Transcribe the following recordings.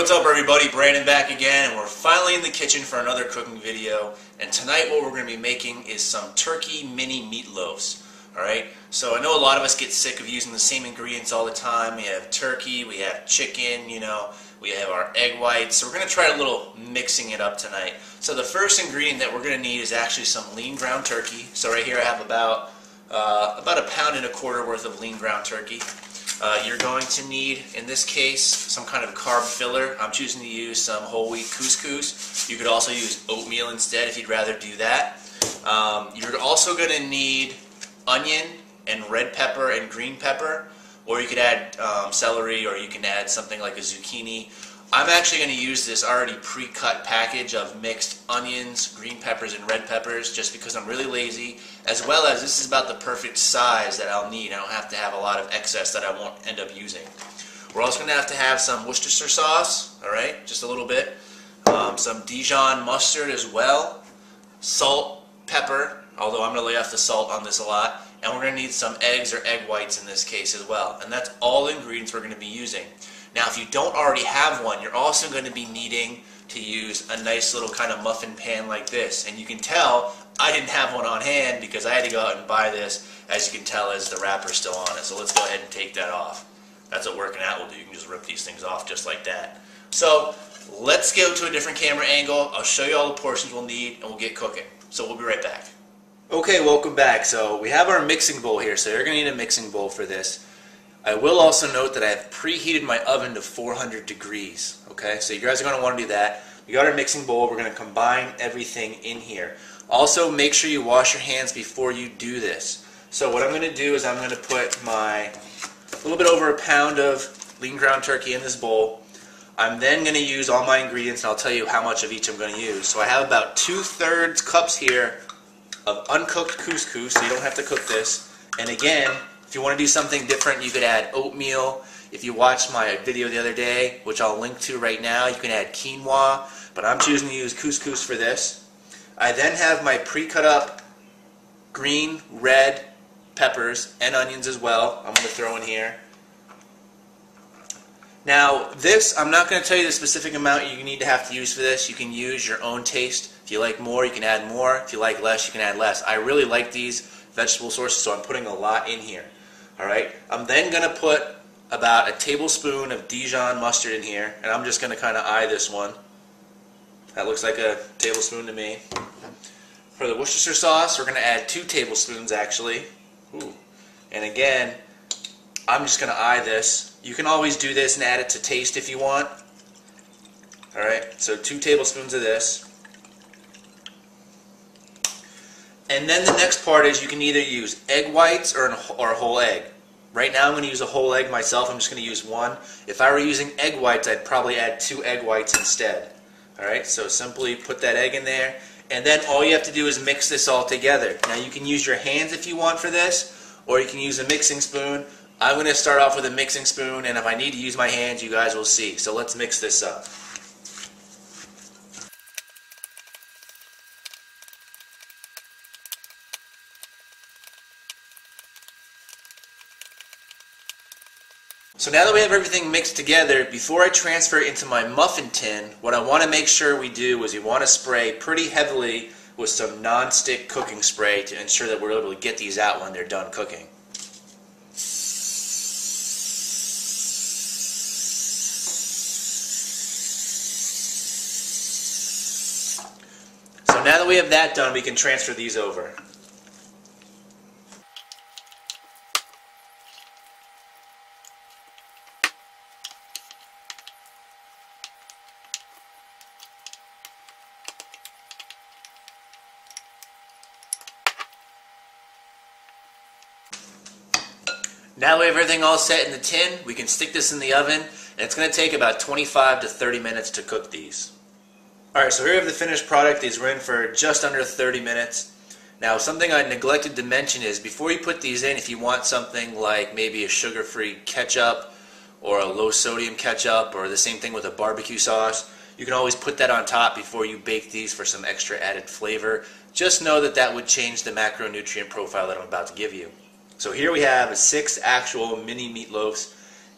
what's up everybody? Brandon back again, and we're finally in the kitchen for another cooking video. And tonight what we're going to be making is some turkey mini meatloafs. Alright, so I know a lot of us get sick of using the same ingredients all the time. We have turkey, we have chicken, we have our egg whites. So we're going to try a little mixing it up tonight. So the first ingredient that we're going to need is actually some lean ground turkey. So right here I have about a pound and a quarter worth of lean ground turkey. You're going to need, in this case, some kind of carb filler. I'm choosing to use some whole wheat couscous. You could also use oatmeal instead if you'd rather do that. You're also going to need onion and red pepper and green pepper, or you could add celery, or you can add something like a zucchini. I'm actually going to use this already pre-cut package of mixed onions, green peppers, and red peppers just because I'm really lazy, as well as this is about the perfect size that I'll need. I don't have to have a lot of excess that I won't end up using. We're also going to have some Worcestershire sauce, alright, just a little bit, some Dijon mustard as well, salt, pepper, although I'm going to lay off the salt on this a lot, and we're going to need some eggs or egg whites in this case as well. And that's all the ingredients we're going to be using. Now if you don't already have one, you're also going to be needing to use a nice little kind of muffin pan like this. And you can tell I didn't have one on hand because I had to go out and buy this, as you can tell, as the wrapper's still on it. So let's go ahead and take that off. That's what working out will do. You can just rip these things off just like that. So let's go to a different camera angle. I'll show you all the portions we'll need and we'll get cooking. So we'll be right back. Okay, welcome back. So we have our mixing bowl here. So you're going to need a mixing bowl for this. I will also note that I have preheated my oven to 400 degrees. Okay, so you guys are going to want to do that. We got our mixing bowl. We're going to combine everything in here. Also, make sure you wash your hands before you do this. So what I'm going to do is I'm going to put my little bit over a pound of lean ground turkey in this bowl. I'm then going to use all my ingredients, and I'll tell you how much of each I'm going to use. So I have about 2/3 cups here of uncooked couscous, so you don't have to cook this. And again, if you want to do something different, you could add oatmeal. If you watched my video the other day, which I'll link to right now, you can add quinoa, but I'm choosing to use couscous for this. I then have my pre-cut up green, red peppers and onions as well. I'm going to throw in here. Now this, I'm not going to tell you the specific amount you need to have to use for this. You can use your own taste. If you like more, you can add more. If you like less, you can add less. I really like these vegetable sources, so I'm putting a lot in here. Alright, I'm then going to put about a tablespoon of Dijon mustard in here, and I'm just going to kind of eye this one. That looks like a tablespoon to me. For the Worcestershire sauce, we're going to add 2 tablespoons actually. Ooh. And again, I'm just going to eye this. You can always do this and add it to taste if you want. Alright, so 2 tablespoons of this. And then the next part is you can either use egg whites or a whole egg. Right now I'm going to use a whole egg myself. I'm just going to use one. If I were using egg whites, I'd probably add 2 egg whites instead. Alright, so simply put that egg in there. And then all you have to do is mix this all together. Now you can use your hands if you want for this, or you can use a mixing spoon. I'm going to start off with a mixing spoon, and if I need to use my hands, you guys will see. So let's mix this up. So now that we have everything mixed together, before I transfer it into my muffin tin, what I want to make sure we do is we want to spray pretty heavily with some non-stick cooking spray to ensure that we're able to get these out when they're done cooking. So now that we have that done, we can transfer these over. Now we have everything all set in the tin, we can stick this in the oven, and it's going to take about 25 to 30 minutes to cook these. Alright, so here we have the finished product. These were in for just under 30 minutes. Now something I neglected to mention is before you put these in, if you want something like maybe a sugar-free ketchup or a low-sodium ketchup, or the same thing with a barbecue sauce, you can always put that on top before you bake these for some extra added flavor. Just know that that would change the macronutrient profile that I'm about to give you. So here we have 6 actual mini meatloafs.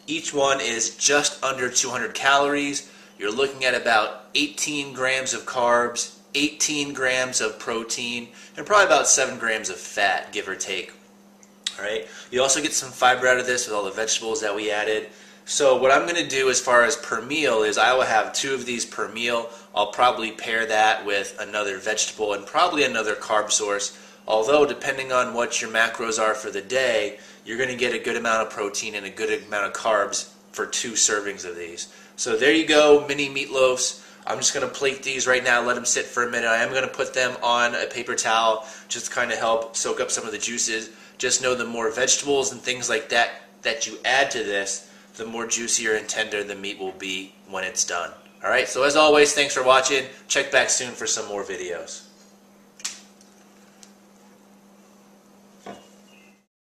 Each one is just under 200 calories. you're looking at about 18 grams of carbs, 18 grams of protein, and probably about 7 grams of fat, give or take. Alright, you also get some fiber out of this with all the vegetables that we added. So what I'm going to do as far as per meal is I will have 2 of these per meal. I'll probably pair that with another vegetable and probably another carb source. Although depending on what your macros are for the day, you're going to get a good amount of protein and a good amount of carbs for 2 servings of these. So there you go, mini meatloafs. I'm just going to plate these right now, let them sit for a minute. I am going to put them on a paper towel just to kind of help soak up some of the juices. Just know the more vegetables and things like that that you add to this, the more juicier and tender the meat will be when it's done. Alright, so as always, thanks for watching. Check back soon for some more videos.